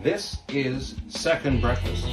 This is Second Breakfast.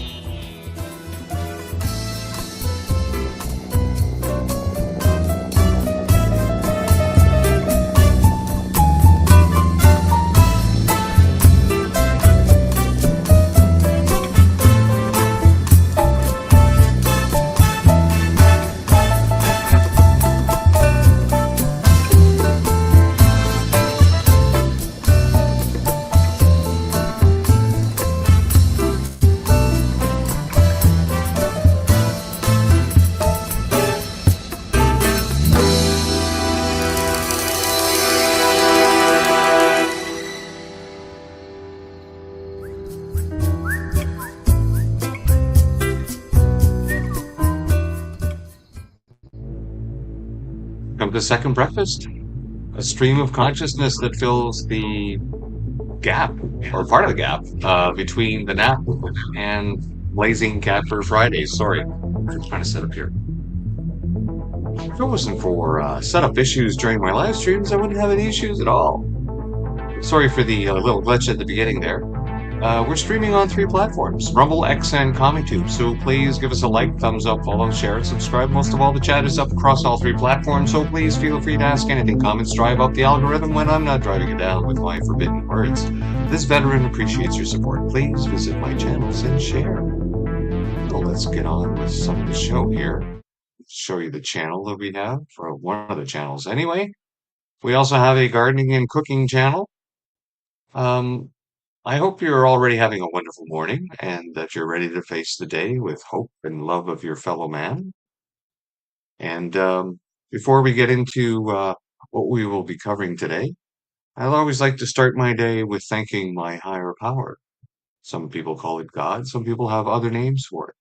Welcome to Second Breakfast, a stream of consciousness that fills the gap, or part of the gap, between the nap and Blazing Cat for Fridays. Sorry, I'm trying to set up here. If it wasn't for setup issues during my live streams, I wouldn't have any issues at all. Sorry for the little glitch at the beginning there. We're streaming on 3 platforms, Rumble, X, and ComicTube, so please give us a like, thumbs up, follow, share, and subscribe. Most of all, the chat is up across all 3 platforms, so please feel free to ask anything. Comments drive up the algorithm when I'm not driving it down with my forbidden words. This veteran appreciates your support. Please visit my channels and share. So let's get on with some of the show here. Show you the channel that we have, or one of the channels anyway. We also have a gardening and cooking channel. I hope you're already having a wonderful morning and that you're ready to face the day with hope and love of your fellow man. And before we get into what we will be covering today, I always like to start my day with thanking my higher power. Some people call it God, some people have other names for it.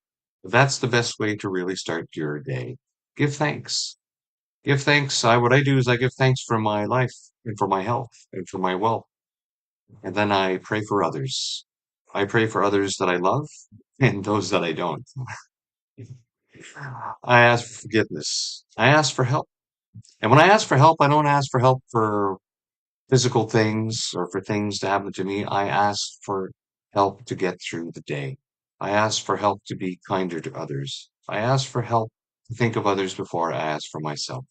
But that's the best way to really start your day. Give thanks. Give thanks. What I do is I give thanks for my life and for my health and for my wealth. And then I pray for others. I pray for others that I love and those that I don't. I ask for forgiveness. I ask for help. And when I ask for help, I don't ask for help for physical things or for things to happen to me. I ask for help to get through the day. I ask for help to be kinder to others. I ask for help to think of others before I ask for myself.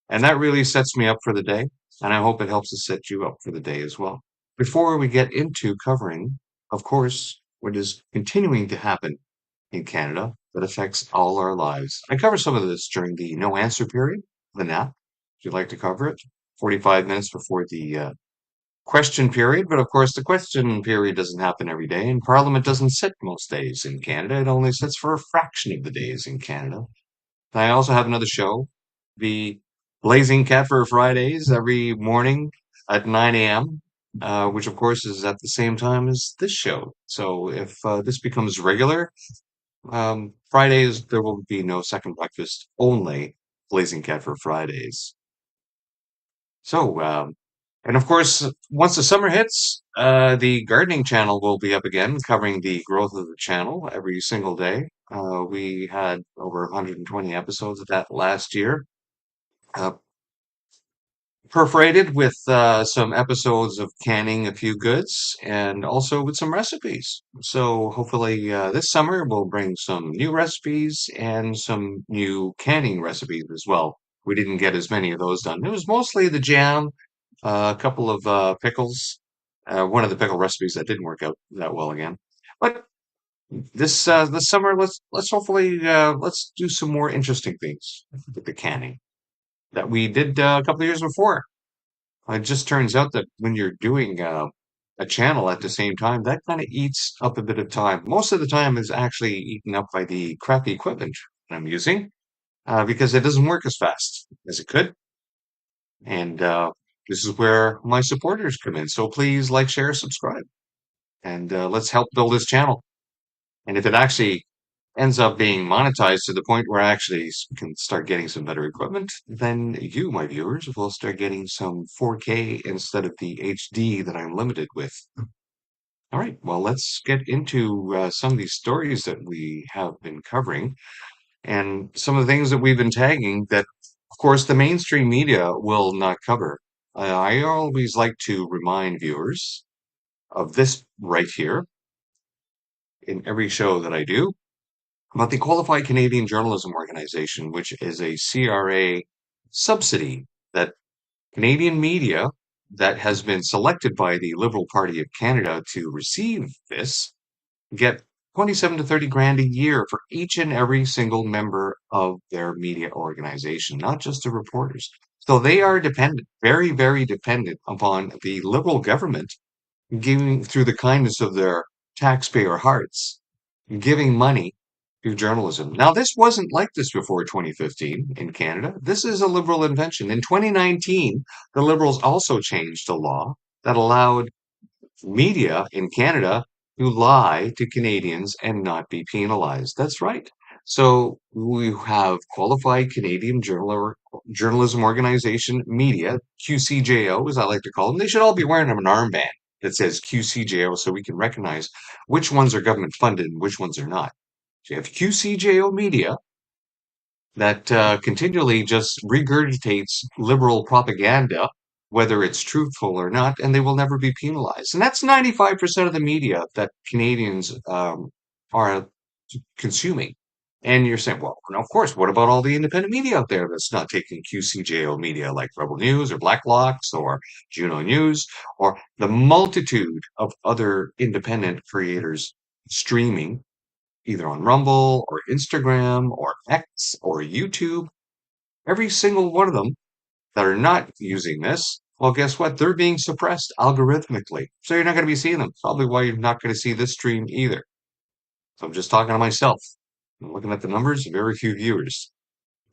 And that really sets me up for the day. And I hope it helps to set you up for the day as well. Before we get into covering, of course, what is continuing to happen in Canada that affects all our lives. I cover some of this during the no answer period, the nap, if you'd like to cover it, 45 minutes before the question period. But of course, the question period doesn't happen every day, and Parliament doesn't sit most days in Canada. It only sits for a fraction of the days in Canada. I also have another show, the Blazing Cat for Fridays, every morning at 9 a.m., which of course is at the same time as this show. So if this becomes regular, Fridays, there will be no second breakfast, only Blazing Cat for Fridays. So, and of course, once the summer hits, the gardening channel will be up again, covering the growth of the channel every single day. We had over 120 episodes of that last year, uh, perforated with some episodes of canning a few goods and also with some recipes. So hopefully this summer we'll bring some new recipes and some new canning recipes as well. We didn't get as many of those done. It was mostly the jam, a couple of pickles. One of the pickle recipes that didn't work out that well again. But this summer, let's hopefully let's do some more interesting things with the canning that we did a couple of years before. It just turns out that when you're doing a channel at the same time, that kind of eats up a bit of time. Most of the time is actually eaten up by the crappy equipment that I'm using because it doesn't work as fast as it could. And this is where my supporters come in. So please like, share, subscribe, and let's help build this channel. And if it actually ends up being monetized to the point where I actually can start getting some better equipment, then you, my viewers, will start getting some 4K instead of the HD that I'm limited with. All right, well, let's get into some of these stories that we have been covering and some of the things that we've been tagging that, of course, the mainstream media will not cover. I always like to remind viewers of this right here in every show that I do about the Qualified Canadian Journalism Organization, which is a CRA subsidy that Canadian media that has been selected by the Liberal Party of Canada to receive this get 27 to 30 grand a year for each and every single member of their media organization, not just the reporters. So they are dependent, very, very dependent upon the Liberal government giving through the kindness of their taxpayer hearts giving money to journalism. Now, this wasn't like this before 2015 in Canada. This is a Liberal invention. In 2019, the Liberals also changed a law that allowed media in Canada to lie to Canadians and not be penalized. That's right. So we have Qualified Canadian Journalism Organization Media, QCJO, as I like to call them. They should all be wearing an armband that says QCJO so we can recognize which ones are government funded and which ones are not. So you have QCJO Media that continually just regurgitates liberal propaganda, whether it's truthful or not, and they will never be penalized. And that's 95% of the media that Canadians are consuming. And you're saying, well, of course, what about all the independent media out there that's not taking QCJO media like Rebel News or Blacklocks or Juno News or the multitude of other independent creators streaming either on Rumble or Instagram or X or YouTube, every single one of them that are not using this, well, guess what? They're being suppressed algorithmically. So you're not going to be seeing them. Probably why you're not going to see this stream either. So I'm just talking to myself. I'm looking at the numbers, very few viewers,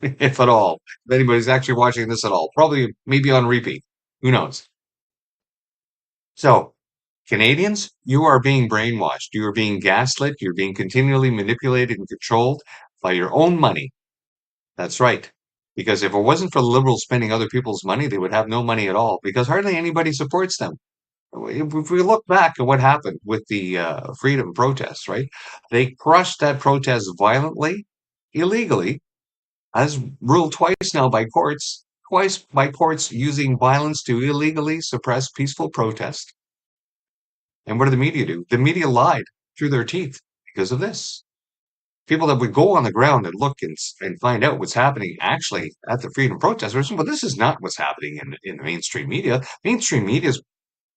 if at all. If anybody's actually watching this at all, probably maybe on repeat. Who knows? So, Canadians, you are being brainwashed. You are being gaslit. You're being continually manipulated and controlled by your own money. That's right. Because if it wasn't for the Liberals spending other people's money, they would have no money at all because hardly anybody supports them. If we look back at what happened with the freedom protests, right? They crushed that protest violently, illegally, as ruled twice now by courts, twice by courts using violence to illegally suppress peaceful protest. And what did the media do? The media lied through their teeth because of this. People that would go on the ground and look and find out what's happening actually at the freedom protesters. Well, this is not what's happening in the mainstream media. Mainstream media is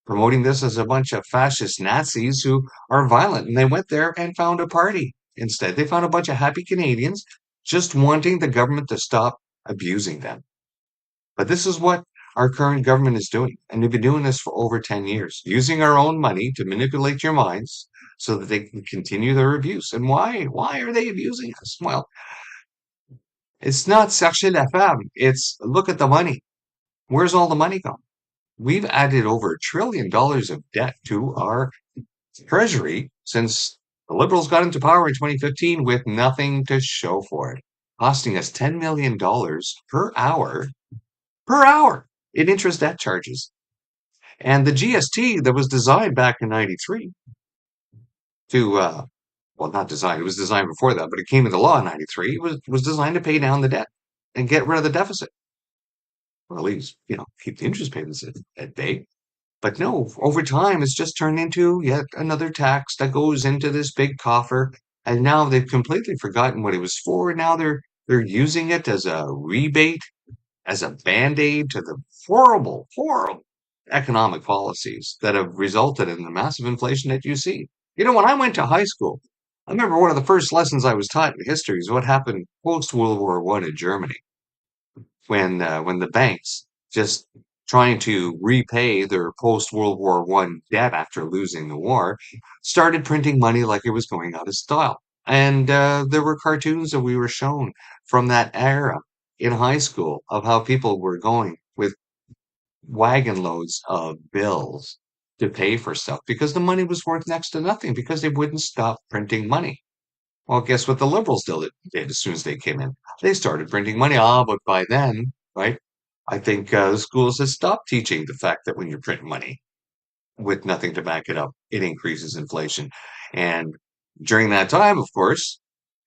promoting this as a bunch of fascist Nazis who are violent. And they went there and found a party instead. They found a bunch of happy Canadians just wanting the government to stop abusing them. But this is what our current government is doing. And they've been doing this for over 10 years, using our own money to manipulate your minds so that they can continue their abuse. And why? Why are they abusing us? Well, it's not chercher la femme. It's look at the money. Where's all the money gone? We've added over $1 trillion of debt to our treasury since the Liberals got into power in 2015 with nothing to show for it, costing us $10 million per hour. Per hour. in interest debt charges. And the GST that was designed back in 93 to, well, not designed, it was designed before that, but it came into law in 93, was designed to pay down the debt and get rid of the deficit. Or at least, keep the interest payments at bay. But no, over time, it's just turned into yet another tax that goes into this big coffer. And now they've completely forgotten what it was for. Now they're using it as a rebate, as a band-aid to the horrible, horrible economic policies that have resulted in the massive inflation that you see. When I went to high school, I remember one of the first lessons I was taught in history is what happened post World War One in Germany when the banks just trying to repay their post World War One debt after losing the war started printing money like it was going out of style. And there were cartoons that we were shown from that era in high school of how people were going with wagon loads of bills to pay for stuff because the money was worth next to nothing because they wouldn't stop printing money. Well, guess what the liberals did as soon as they came in? They started printing money. Ah, but by then, right? I think the schools have stopped teaching the fact that when you print money with nothing to back it up, it increases inflation. And during that time, of course,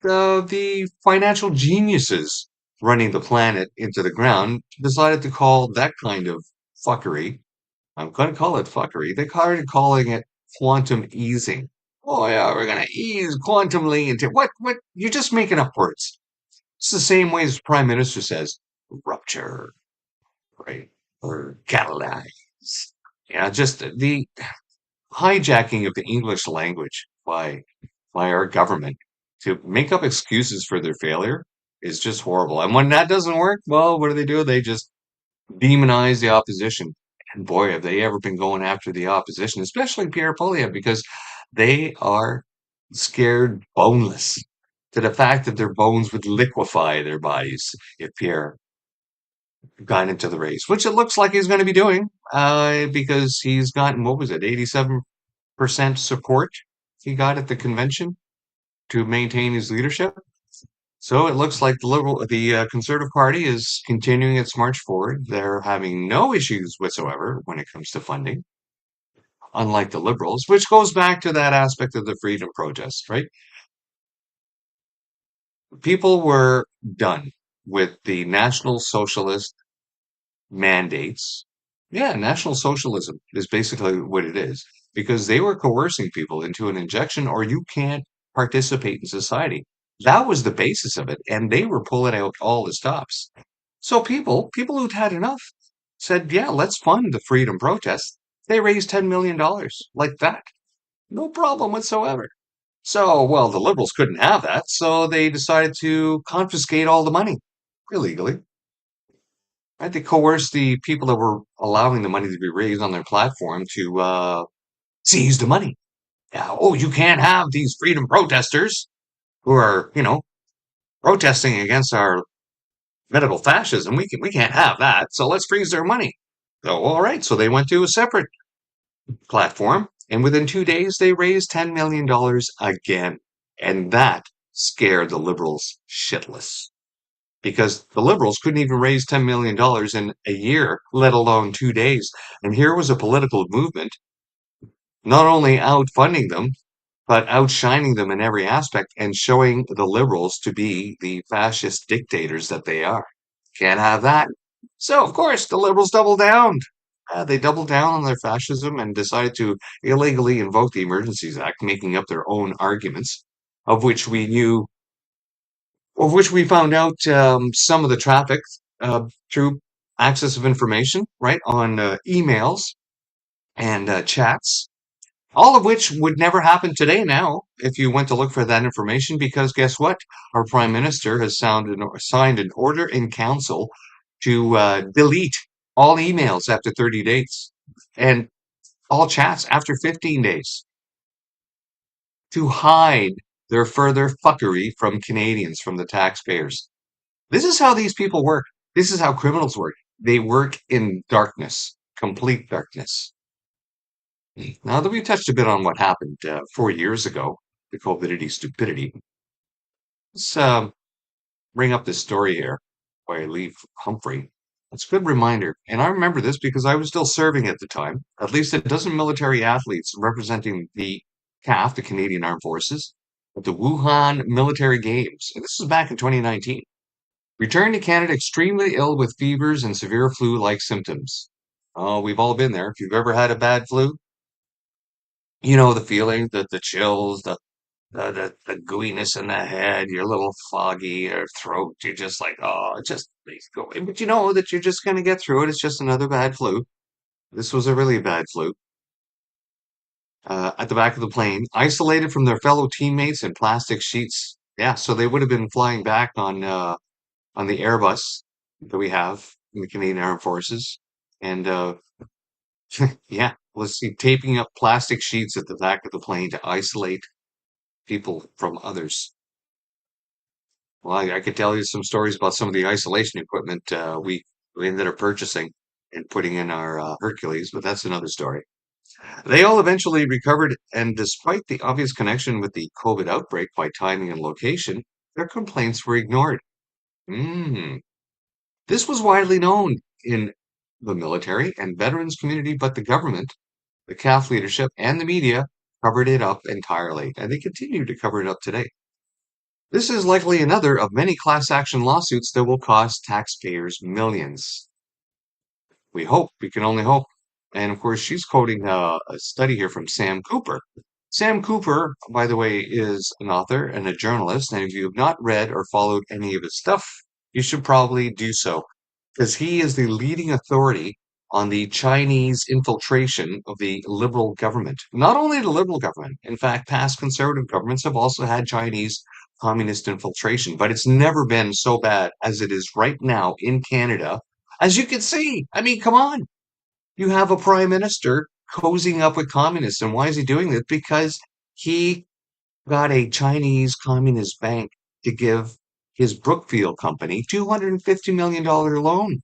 the financial geniuses running the planet into the ground decided to call that kind of fuckery. I'm going to call it fuckery. They started calling it quantum easing. Oh yeah, we're gonna ease quantumly into what? What? You're just making up words. It's the same way as the Prime Minister says rupture, right? Or catalyze. Yeah, just the hijacking of the English language by our government to make up excuses for their failure is just horrible. And when that doesn't work, well, what do? They just demonize the opposition. And boy, have they ever been going after the opposition, especially Pierre Polyev, because they are scared boneless to the fact that their bones would liquefy their bodies if Pierre got into the race, which it looks like he's going to be doing, because he's gotten, what was it, 87% support he got at the convention to maintain his leadership. So it looks like the Conservative Party is continuing its march forward. They're having no issues whatsoever when it comes to funding, unlike the Liberals, which goes back to that aspect of the freedom protest, right? People were done with the National Socialist mandates. Yeah, National Socialism is basically what it is because they were coercing people into an injection or you can't participate in society. That was the basis of it, and they were pulling out all the stops. So people who'd had enough said, yeah, let's fund the freedom protest. They raised $10 million like that. No problem whatsoever. So, well, the liberals couldn't have that, so they decided to confiscate all the money illegally. Right? They coerced the people that were allowing the money to be raised on their platform to seize the money. Oh, you can't have these freedom protesters who are, protesting against our medical fascism. We can't have that. So let's freeze their money. So, all right. So they went to a separate platform, and within 2 days, they raised $10 million again. And that scared the liberals shitless because the liberals couldn't even raise $10 million in a year, let alone 2 days. And here was a political movement not only outfunding them, but outshining them in every aspect and showing the liberals to be the fascist dictators that they are. Can't have that. So, of course, the liberals doubled down. They doubled down on their fascism and decided to illegally invoke the Emergencies Act, making up their own arguments, of which we knew, of which we found out some of the traffic through access of information, right, on emails and chats, all of which would never happen today now if you went to look for that information, because guess what? Our Prime Minister has signed an order in council to delete all emails after 30 days and all chats after 15 days to hide their further fuckery from Canadians, from the taxpayers. This is how these people work. This is how criminals work. They work in darkness, complete darkness. Now that we've touched a bit on what happened 4 years ago, the COVIDity stupidity, let's bring up this story here by Lee Humphrey. It's a good reminder. And I remember this because I was still serving at the time. At least a dozen military athletes representing the CAF, the Canadian Armed Forces, at the Wuhan Military Games. And this was back in 2019. Returned to Canada extremely ill with fevers and severe flu-like symptoms. Oh, we've all been there. If you've ever had a bad flu, you know the feeling, the chills, the gooiness in the head, you're a little foggy, your throat, you're just like, oh, it just please go. But you know that you're just going to get through it. It's just another bad flu. This was a really bad flu. At the back of the plane, isolated from their fellow teammates in plastic sheets. Yeah, so they would have been flying back on the Airbus that we have in the Canadian Armed Forces, and yeah, let's see, taping up plastic sheets at the back of the plane to isolate people from others. Well, I could tell you some stories about some of the isolation equipment we ended up purchasing and putting in our Hercules, but that's another story. They all eventually recovered, and despite the obvious connection with the COVID outbreak by timing and location, their complaints were ignored. Mm. This was widely known in the military and veterans community, but the government, the CAF leadership, and the media covered it up entirely, and they continue to cover it up today. This is likely another of many class action lawsuits that will cost taxpayers millions. We hope, we can only hope. And of course, she's quoting a study here from Sam Cooper. Sam Cooper, by the way, is an author and a journalist. And if you have not read or followed any of his stuff, you should probably do so because he is the leading authority on the Chinese infiltration of the liberal government. Not only the liberal government, in fact, past conservative governments have also had Chinese communist infiltration, but it's never been so bad as it is right now in Canada. As you can see, I mean, come on. You have a prime minister cozying up with communists. And why is he doing this? Because he got a Chinese communist bank to give his Brookfield company $250 million loan.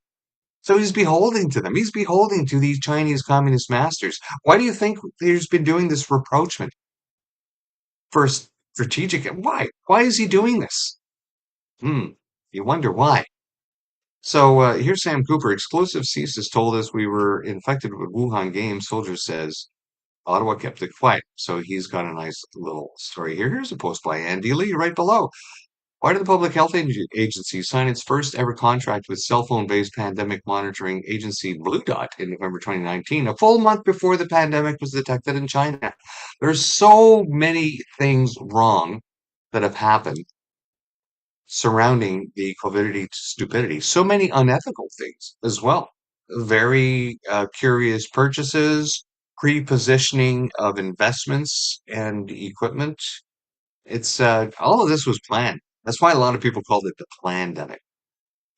So he's beholden to them. He's beholden to these Chinese communist masters. Why do you think he's been doing this rapprochement for strategic? Why? Why is he doing this? Hmm. You wonder why. So here's Sam Cooper. Exclusive Ceases told us we were infected with Wuhan Games. Soldier says Ottawa kept it quiet. So he's got a nice little story here. Here's a post by Andy Lee right below. Why did the Public Health Agency sign its first ever contract with cell phone-based pandemic monitoring agency Blue Dot in November 2019, a full month before the pandemic was detected in China? There's so many things wrong that have happened surrounding the COVID stupidity. So many unethical things as well. Very curious purchases, pre-positioning of investments and equipment. It's all of this was planned. That's why a lot of people called it the plandemic.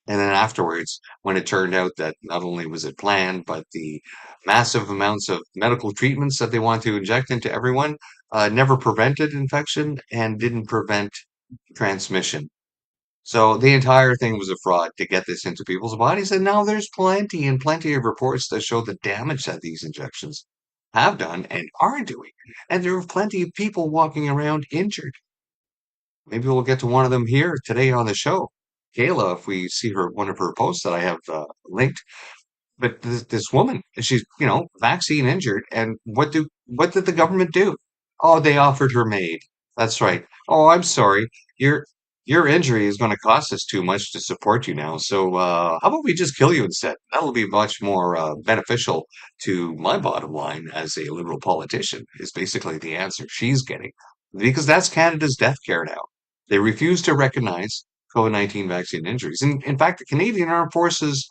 And then afterwards, when it turned out that not only was it planned, but the massive amounts of medical treatments that they want to inject into everyone never prevented infection and didn't prevent transmission. So the entire thing was a fraud to get this into people's bodies. And now there's plenty and plenty of reports that show the damage that these injections have done and are doing. And there are plenty of people walking around injured. Maybe we'll get to one of them here today on the show. Kayla, if we see her, one of her posts that I have linked, but this woman, she's, vaccine injured. And what did the government do? Oh, they offered her maid. That's right. Oh, I'm sorry. Your your injury is going to cost us too much to support you now. So how about we just kill you instead? That'll be much more beneficial to my bottom line as a liberal politician, is basically the answer she's getting. Because that's Canada's death care now. They refuse to recognize COVID-19 vaccine injuries. In fact, the Canadian Armed Forces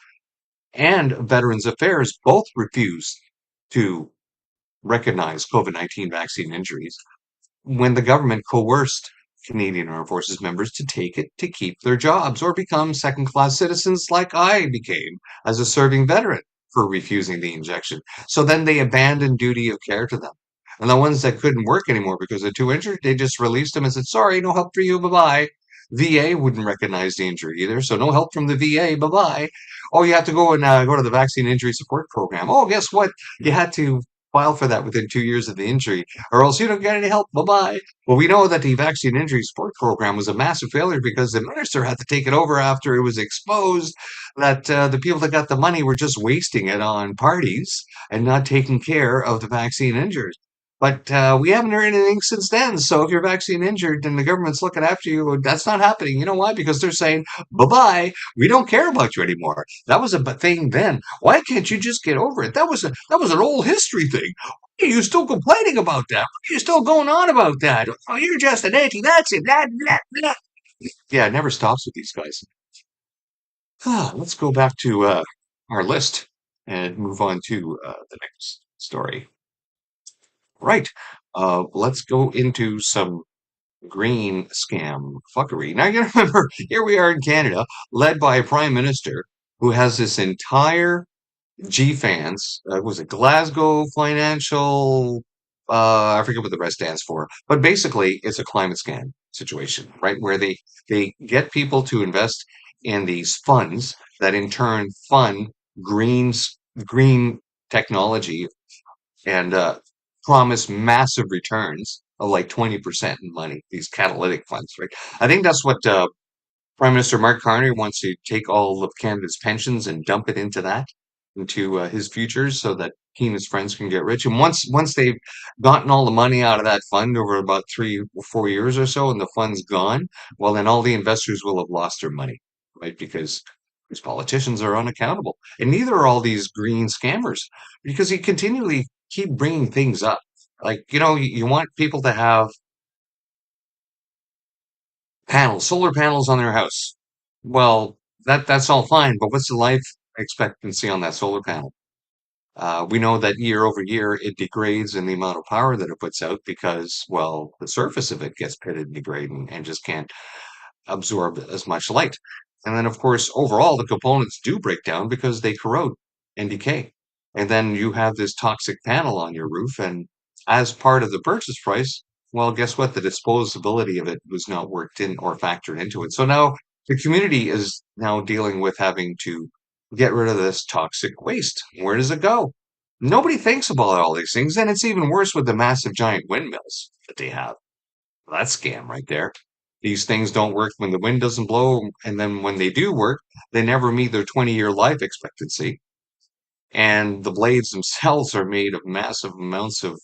and Veterans Affairs both refused to recognize COVID-19 vaccine injuries when the government coerced Canadian Armed Forces members to take it to keep their jobs or become second class citizens like I became as a serving veteran for refusing the injection. So then they abandoned duty of care to them. And the ones that couldn't work anymore because they're too injured, they just released them and said, sorry, no help for you, bye bye. VA wouldn't recognize the injury either, so no help from the VA, bye bye. Oh, you have to go and go to the vaccine injury support program. Oh, guess what? You had to file for that within 2 years of the injury, or else you don't get any help. Bye bye. Well, we know that the vaccine injury support program was a massive failure because the minister had to take it over after it was exposed that the people that got the money were just wasting it on parties and not taking care of the vaccine injured. But we haven't heard anything since then. So if you're vaccine injured and the government's looking after you, that's not happening. You know why? Because they're saying, bye bye, we don't care about you anymore. That was a thing then. Why can't you just get over it? That was an old history thing. Why are you still complaining about that? Why are you still going on about that? Oh, you're just an anti-vaccine. Blah, blah, blah. Yeah, it never stops with these guys. Let's go back to our list and move on to the next story. Right. Let's go into some green scam fuckery. Now, you remember, here we are in Canada, led by a prime minister who has this entire GFANS, was it Glasgow Financial? I forget what the rest stands for, but basically it's a climate scam situation, right? Where they get people to invest in these funds that in turn fund green technology and promise massive returns of like 20% in money, these catalytic funds, right? I think that's what Prime Minister Mark Carney wants to take all of Canada's pensions and dump it into that, into his futures, so that he and his friends can get rich. And once they've gotten all the money out of that fund over about 3 or 4 years or so, and the fund's gone, well, then all the investors will have lost their money, right? Because these politicians are unaccountable, and neither are all these green scammers, because you continually keep bringing things up. Like, you want people to have solar panels on their house. Well, that's all fine, but what's the life expectancy on that solar panel? We know that year over year it degrades in the amount of power that it puts out because, well, the surface of it gets pitted and degraded and just can't absorb as much light. And then, of course, overall, the components do break down because they corrode and decay. And then you have this toxic panel on your roof. And as part of the purchase price, well, guess what? The disposability of it was not worked in or factored into it. So now the community is now dealing with having to get rid of this toxic waste. Where does it go? Nobody thinks about all these things. And it's even worse with the massive giant windmills that they have. That's scam right there. These things don't work when the wind doesn't blow, and then when they do work, they never meet their 20-year life expectancy. And the blades themselves are made of massive amounts of,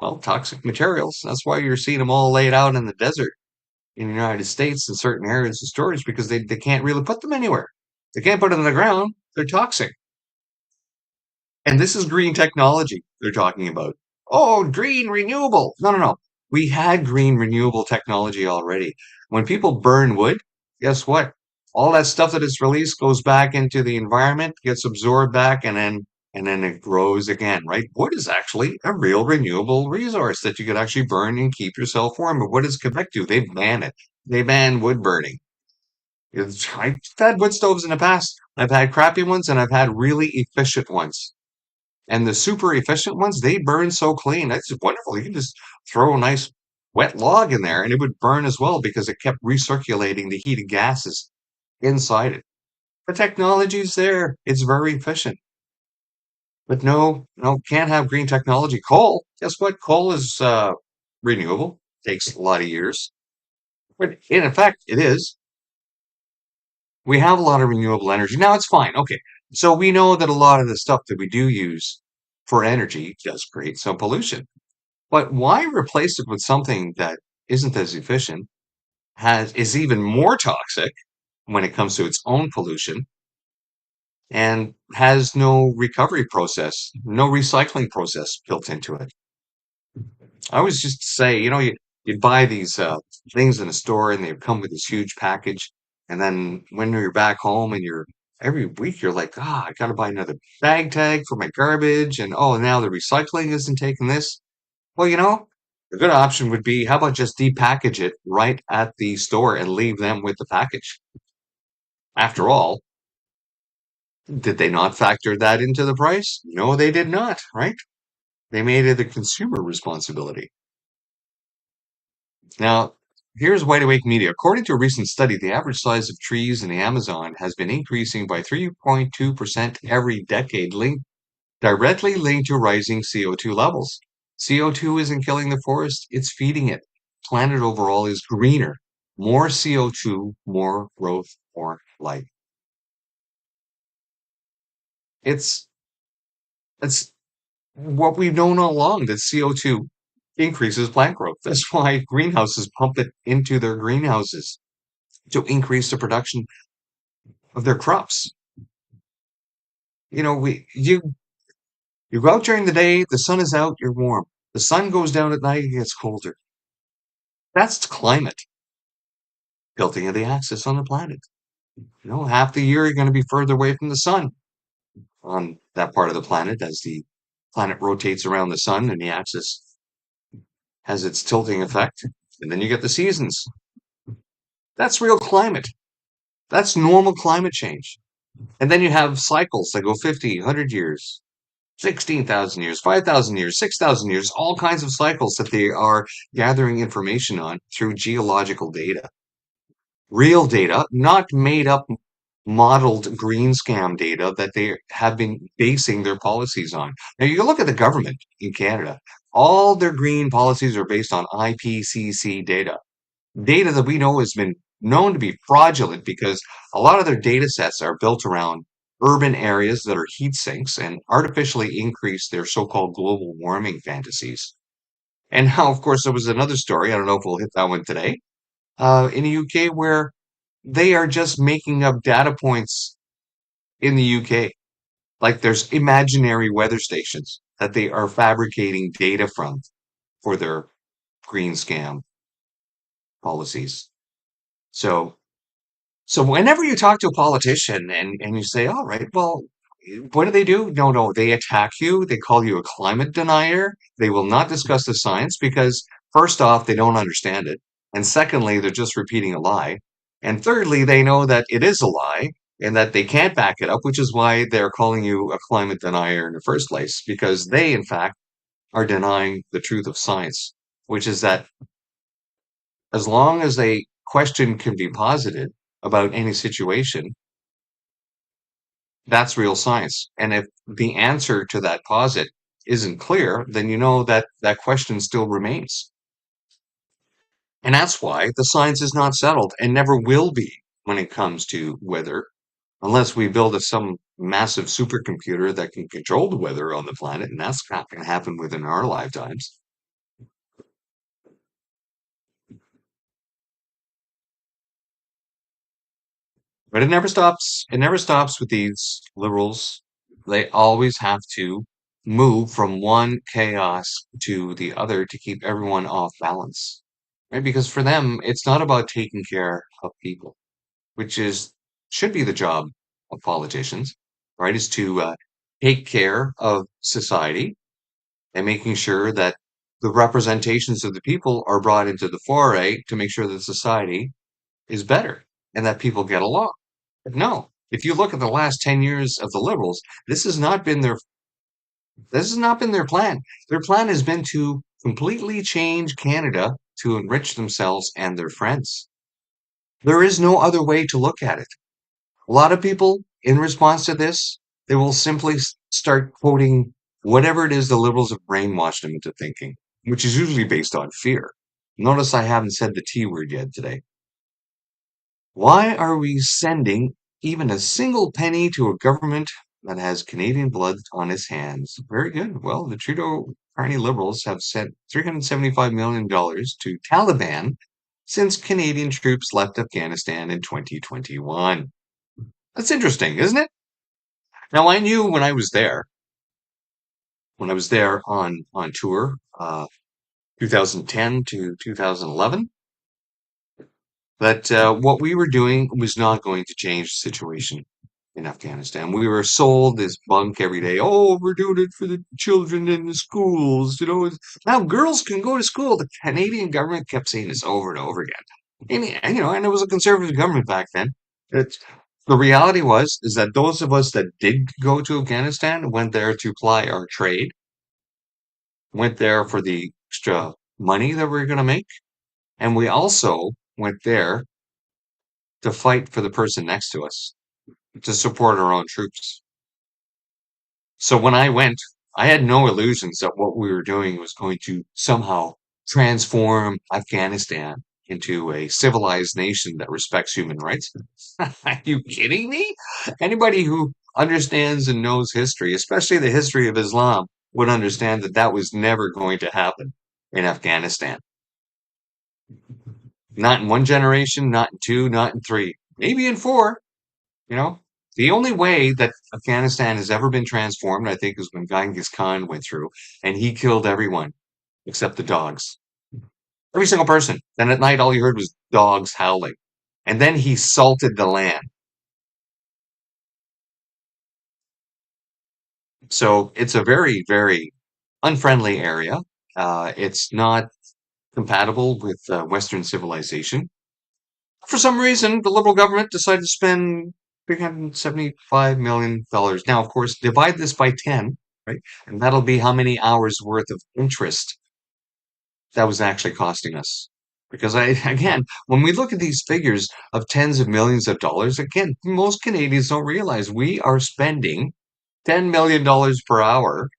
well, toxic materials. That's why you're seeing them all laid out in the desert in the United States in certain areas of storage because they can't really put them anywhere. They can't put them in the ground. They're toxic. And this is green technology they're talking about. Oh, green renewable. No, no, no. We had green renewable technology already. When people burn wood, guess what? All that stuff that is released goes back into the environment, gets absorbed back, and then it grows again, right? Wood is actually a real renewable resource that you could actually burn and keep yourself warm. But what does Quebec do? They ban it. They ban wood burning. I've had wood stoves in the past. I've had crappy ones and I've had really efficient ones. And the super efficient ones, they burn so clean. That's wonderful. You can just throw a nice wet log in there and it would burn as well because it kept recirculating the heated gases inside it. The technology's there. It's very efficient. But no, no, can't have green technology. Coal, guess what? Coal is renewable. Takes a lot of years. But in fact, it is. We have a lot of renewable energy. Now it's fine. Okay. So we know that a lot of the stuff that we do use for energy does create some pollution. But why replace it with something that isn't as efficient, is even more toxic when it comes to its own pollution, and has no recovery process, no recycling process built into it? I always just say, you'd buy these things in a store and they come with this huge package. And then when you're back home and every week, you're like, I got to buy another bag tag for my garbage. And oh, now the recycling isn't taking this. Well, a good option would be, how about just depackage it right at the store and leave them with the package? After all, did they not factor that into the price? No, they did not, right? They made it a consumer responsibility. Now, here's Wide Awake Media. According to a recent study, the average size of trees in the Amazon has been increasing by 3.2% every decade, linked directly linked to rising CO2 levels. CO2 isn't killing the forest, it's feeding it. Planet overall is greener. More CO2, more growth, more life. It's it's what we've known all along that CO2 increases plant growth. That's why greenhouses pump it into their greenhouses to increase the production of their crops. You know, you go out during the day, the sun is out, you're warm. The sun goes down at night, it gets colder. That's climate tilting of the axis on the planet. Half the year you're going to be further away from the sun on that part of the planet as the planet rotates around the sun and the axis has its tilting effect. And then you get the seasons. That's real climate. That's normal climate change. And then you have cycles that go 50, 100 years, 16,000 years, 5,000 years, 6,000 years, all kinds of cycles that they are gathering information on through geological data. Real data, not made up, modeled green scam data that they have been basing their policies on. Now, you look at the government in Canada, all their green policies are based on IPCC data that we know has been known to be fraudulent because a lot of their data sets are built around urban areas that are heat sinks and artificially increase their so-called global warming fantasies. And now, of course, there was another story, I don't know if we'll hit that one today, in the UK where they are just making up data points in the UK. Like there's imaginary weather stations that they are fabricating data from for their green scam policies. So So whenever you talk to a politician and you say, all right, well, what do they do? No, no, they attack you. They call you a climate denier. They will not discuss the science because first off, they don't understand it. And secondly, they're just repeating a lie. And thirdly, they know that it is a lie and that they can't back it up, which is why they're calling you a climate denier in the first place, because they, in fact, are denying the truth of science, which is that as long as a question can be posited about any situation, that's real science. And if the answer to that posit isn't clear, then you know that that question still remains. And that's why the science is not settled and never will be when it comes to weather, unless we build some massive supercomputer that can control the weather on the planet. And that's not going to happen within our lifetimes. But it never stops. It never stops with these liberals. They always have to move from one chaos to the other to keep everyone off balance, right? Because for them, it's not about taking care of people, which is should be the job of politicians, right? Is to take care of society and making sure that the representations of the people are brought into the foray to make sure that society is better and that people get along. But no, if you look at the last 10 years of the Liberals, this has not been their plan. Their plan has been to completely change Canada to enrich themselves and their friends. There is no other way to look at it. A lot of people, in response to this, they will simply start quoting whatever it is the Liberals have brainwashed them into thinking, which is usually based on fear. Notice I haven't said the T word yet today. Why are we sending even a single penny to a government that has Canadian blood on its hands? Very good. Well, the Trudeau Carney Liberals have sent $375 million to Taliban since Canadian troops left Afghanistan in 2021. That's interesting, isn't it? Now, I knew when I was there on tour, 2010 to 2011, that what we were doing was not going to change the situation in Afghanistan. We were sold this bunk every day. Oh, we're doing it for the children in the schools. Now girls can go to school. The Canadian government kept saying this over and over again. And it was a conservative government back then. It's, the reality is that those of us that did go to Afghanistan went there to ply our trade, went there for the extra money that we are going to make, and we also went there to fight for the person next to us, to support our own troops. So when I went, I had no illusions that what we were doing was going to somehow transform Afghanistan into a civilized nation that respects human rights. Are you kidding me? Anybody who understands and knows history, especially the history of Islam, would understand that that was never going to happen in Afghanistan. Not in one generation, not in two, not in three, maybe in four. You know, the only way that Afghanistan has ever been transformed, I think, is when Genghis Khan went through and he killed everyone except the dogs. Every single person. Then at night, all you heard was dogs howling. And then he salted the land. So it's a very, very unfriendly area. It's not compatible with Western civilization. For some reason, the Liberal government decided to spend $375 million. Now, of course, divide this by 10, right? And that'll be how many hours worth of interest that was actually costing us. Because again, when we look at these figures of tens of millions of dollars, again, most Canadians don't realize we are spending $10 million per hour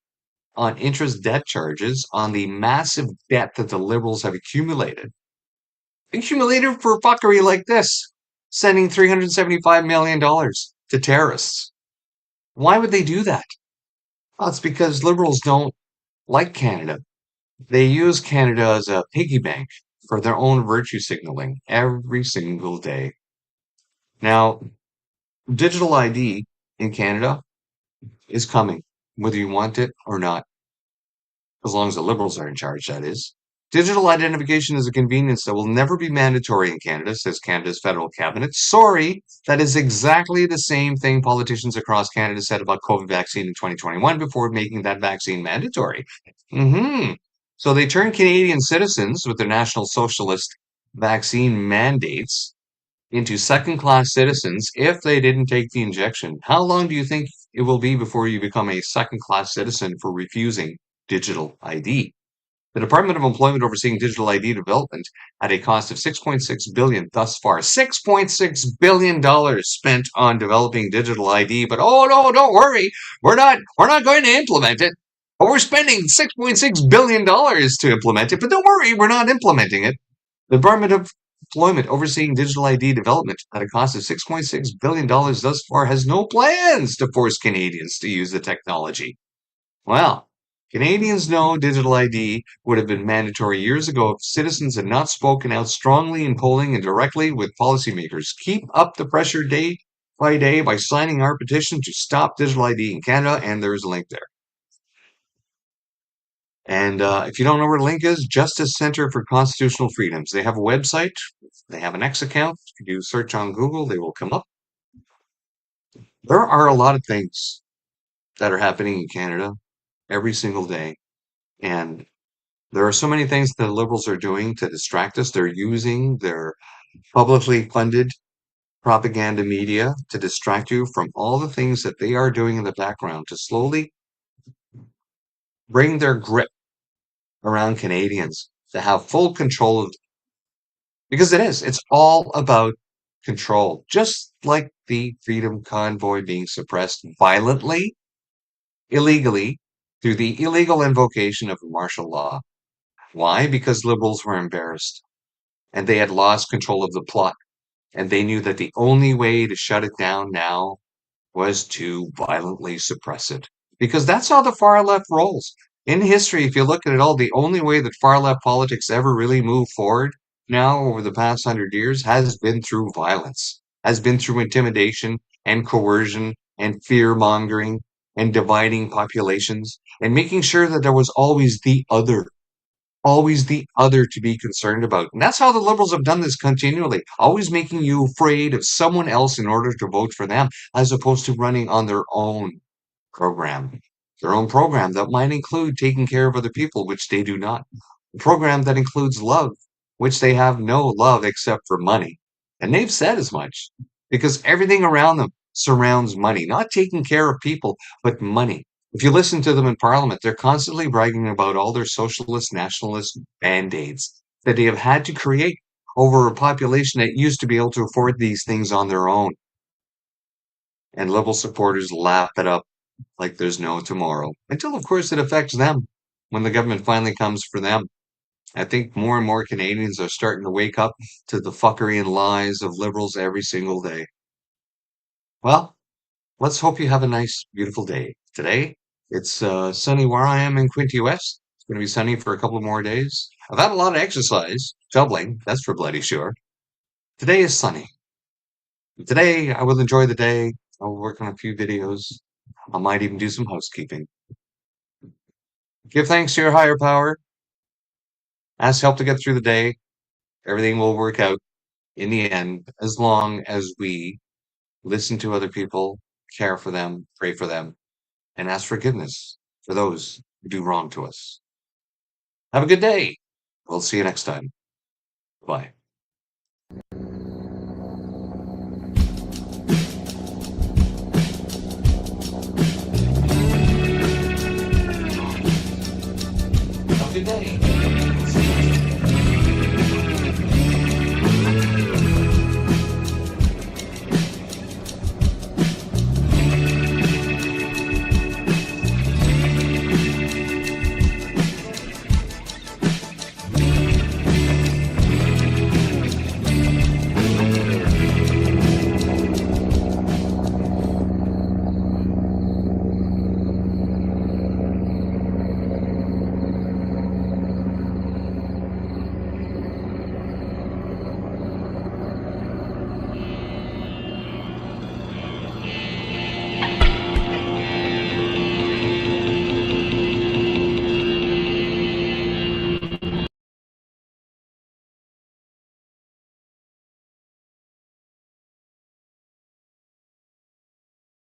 on interest debt charges on the massive debt that the Liberals have accumulated for fuckery like this, sending $375 million to terrorists. Why would they do that? Well, it's because Liberals don't like Canada. They use Canada as a piggy bank for their own virtue signaling every single day. Now, digital ID in Canada is coming, whether you want it or not, as long as the Liberals are in charge, that is. Digital identification is a convenience that will never be mandatory in Canada, says Canada's federal cabinet. Sorry, that is exactly the same thing politicians across Canada said about COVID vaccine in 2021 before making that vaccine mandatory. So they turned Canadian citizens with their National Socialist vaccine mandates into second-class citizens if they didn't take the injection. How long do you think it will be before you become a second-class citizen for refusing digital ID? The Department of Employment overseeing digital ID development at a cost of $6.6 billion thus far. $6.6 billion spent on developing digital ID, but oh no, don't worry. We're not going to implement it. But we're spending $6.6 billion to implement it, but don't worry, we're not implementing it. The Department of Employment overseeing digital ID development at a cost of $6.6 billion thus far has no plans to force Canadians to use the technology. Well, Canadians know digital ID would have been mandatory years ago if citizens had not spoken out strongly in polling and directly with policymakers. Keep up the pressure day by day by signing our petition to stop digital ID in Canada, and there's a link there. And if you don't know where the link is, Justice Center for Constitutional Freedoms. They have a website. They have an X account. If you search on Google, they will come up. There are a lot of things that are happening in Canada every single day. And there are so many things that the Liberals are doing to distract us. They're using their publicly funded propaganda media to distract you from all the things that they are doing in the background to slowly bring their grip around Canadians to have full control of, because it's all about control. Just like the Freedom Convoy being suppressed violently, illegally, through the illegal invocation of martial law. Why? Because Liberals were embarrassed and they had lost control of the plot. And they knew that the only way to shut it down now was to violently suppress it. Because that's how the far left rolls. In history, if you look at it all, the only way that far left politics ever really moved forward now over the past 100 years has been through violence, has been through intimidation and coercion and fear mongering and dividing populations and making sure that there was always the other to be concerned about. And that's how the Liberals have done this continually, always making you afraid of someone else in order to vote for them, as opposed to running on program, their own program that might include taking care of other people, which they do not. A program that includes love, which they have no love except for money. And they've said as much because everything around them surrounds money, not taking care of people, but money. If you listen to them in Parliament, they're constantly bragging about all their socialist, nationalist band-aids that they have had to create over a population that used to be able to afford these things on their own. And Liberal supporters laugh it up like there's no tomorrow. Until, of course, it affects them when the government finally comes for them. I think more and more Canadians are starting to wake up to the fuckery and lies of liberals every single day. Well, let's hope you have a nice, beautiful day. Today, it's sunny where I am in Quinte West. It's going to be sunny for a couple more days. I've had a lot of exercise, shoveling, that's for bloody sure. Today is sunny. Today, I will enjoy the day. I'll work on a few videos. I might even do some housekeeping. Give thanks to your higher power. Ask help to get through the day. Everything will work out in the end as long as we listen to other people, care for them, pray for them, and ask forgiveness for those who do wrong to us. Have a good day. We'll see you next time. Bye.